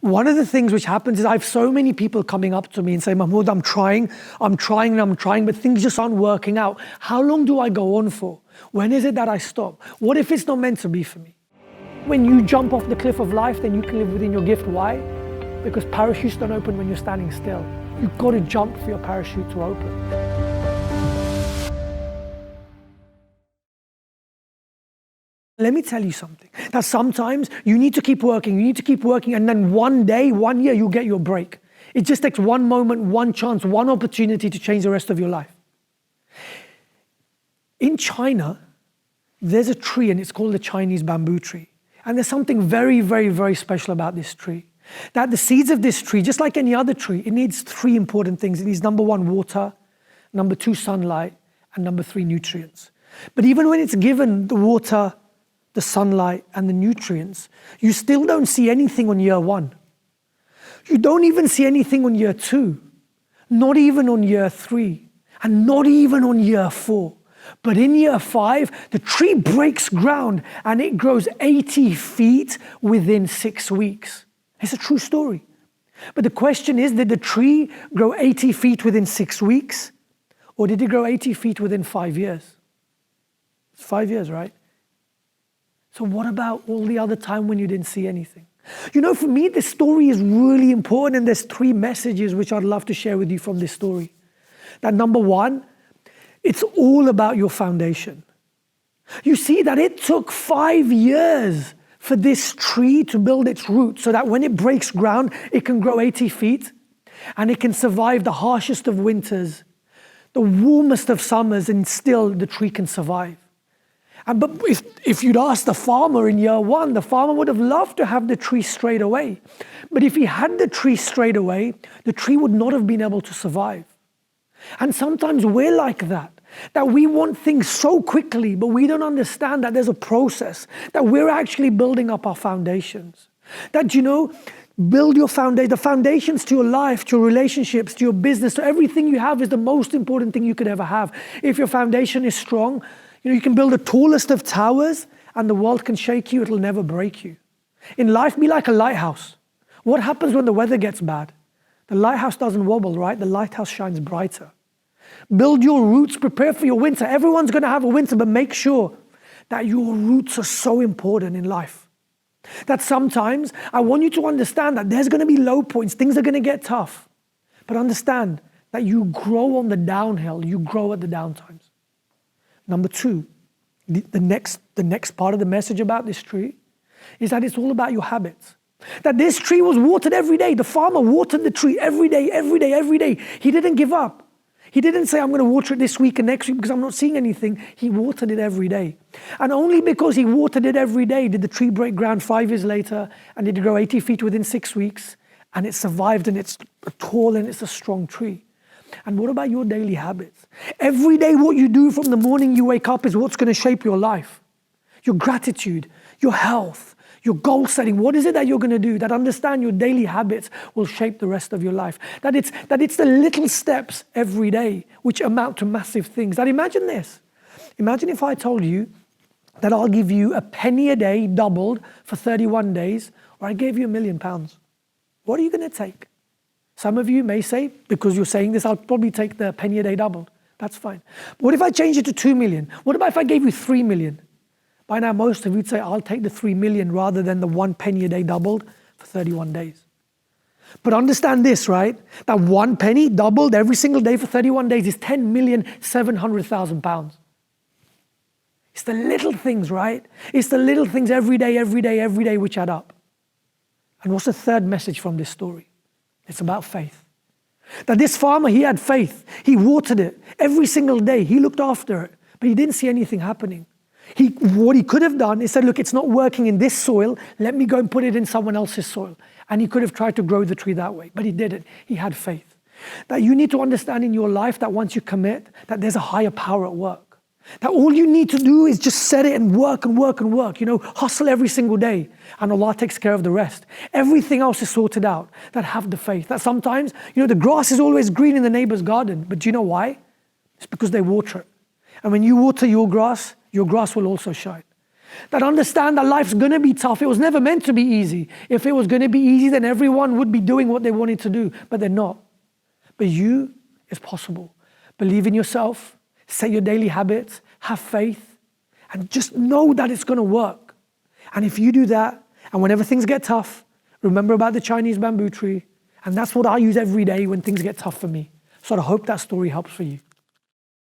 one of the things which happens is I have so many people coming up to me and say, Mahmoud, I'm trying, but things just aren't working out. How long do I go on for? When is it that I stop? What if it's not meant to be for me? When you jump off the cliff of life, then you can live within your gift. Why? Because parachutes don't open when you're standing still. You've got to jump for your parachute to open. Let me tell you something, that sometimes you need to keep working, and then one day, 1 year, you'll get your break. It just takes one moment, one chance, one opportunity to change the rest of your life. In China, there's a tree, and it's called the Chinese bamboo tree. And there's something very, very, very special about this tree. That the seeds of this tree, just like any other tree, it needs 3 important things. It needs number 1, water, number 2, sunlight, and number 3, nutrients. But even when it's given the water, the sunlight, and the nutrients, you still don't see anything on year 1. You don't even see anything on year 2, not even on year 3, and not even on year 4. But in year 5, the tree breaks ground and it grows 80 feet within 6 weeks. It's a true story. But the question is, did the tree grow 80 feet within 6 weeks? Or did it grow 80 feet within 5 years? It's 5 years, right? So what about all the other time when you didn't see anything? You know, for me, this story is really important, and there's 3 messages which I'd love to share with you from this story. That number 1, it's all about your foundation. You see that it took 5 years for this tree to build its roots so that when it breaks ground, it can grow 80 feet and it can survive the harshest of winters, the warmest of summers, and still the tree can survive. But if you'd asked the farmer in year 1, the farmer would have loved to have the tree straight away. But if he had the tree straight away, the tree would not have been able to survive. And sometimes we're like that we want things so quickly, but we don't understand that there's a process, that we're actually building up our foundations. That, you know, build your foundation. The foundations to your life, to your relationships, to your business, to everything you have is the most important thing you could ever have. If your foundation is strong, you know, you can build the tallest of towers and the world can shake you, it'll never break you. In life, be like a lighthouse. What happens when the weather gets bad? The lighthouse doesn't wobble, right? The lighthouse shines brighter. Build your roots, prepare for your winter. Everyone's going to have a winter, but make sure that your roots are so important in life. That sometimes I want you to understand that there's going to be low points, things are going to get tough. But understand that you grow on the downhill, you grow at the downtimes. Number 2, the next part of the message about this tree is that it's all about your habits. That this tree was watered every day. The farmer watered the tree every day. He didn't give up. He didn't say, I'm going to water it this week and next week because I'm not seeing anything. He watered it every day. And only because he watered it every day did the tree break ground 5 years later and it grow 80 feet within 6 weeks. And it survived, and it's tall and it's a strong tree. And what about your daily habits? Every day what you do from the morning you wake up is what's going to shape your life. Your gratitude, your health, your goal setting. What is it that you're going to do? That understand your daily habits will shape the rest of your life. That it's the little steps every day which amount to massive things. That imagine this. Imagine if I told you that I'll give you a penny a day doubled for 31 days, or I gave you £1 million. What are you going to take? Some of you may say, because you're saying this, I'll probably take the penny a day doubled. That's fine. But what if I change it to 2 million? What about if I gave you 3 million? By now, most of you would say, I'll take the 3 million rather than the 1 penny a day doubled for 31 days. But understand this, right? That 1 penny doubled every single day for 31 days is £10,700,000. It's the little things, right? It's the little things every day, which add up. And what's the third message from this story? It's about faith. That this farmer, he had faith. He watered it every single day. He looked after it, but he didn't see anything happening. What he could have done is said, look, it's not working in this soil. Let me go and put it in someone else's soil. And he could have tried to grow the tree that way, but he didn't. He had faith. That you need to understand in your life that once you commit, that there's a higher power at work. That all you need to do is just set it and work. You know, hustle every single day, and Allah takes care of the rest. Everything else is sorted out. That have the faith. That sometimes, you know, the grass is always green in the neighbor's garden, but do you know why? It's because they water it. And when you water your grass will also shine. that understand that life's gonna be tough. It was never meant to be easy. If it was gonna be easy, then everyone would be doing what they wanted to do, but they're not. But it's possible. Believe in yourself, set your daily habits, have faith, and just know that it's gonna work. And if you do that, and whenever things get tough, remember about the Chinese bamboo tree, and that's what I use every day when things get tough for me. So I hope that story helps for you.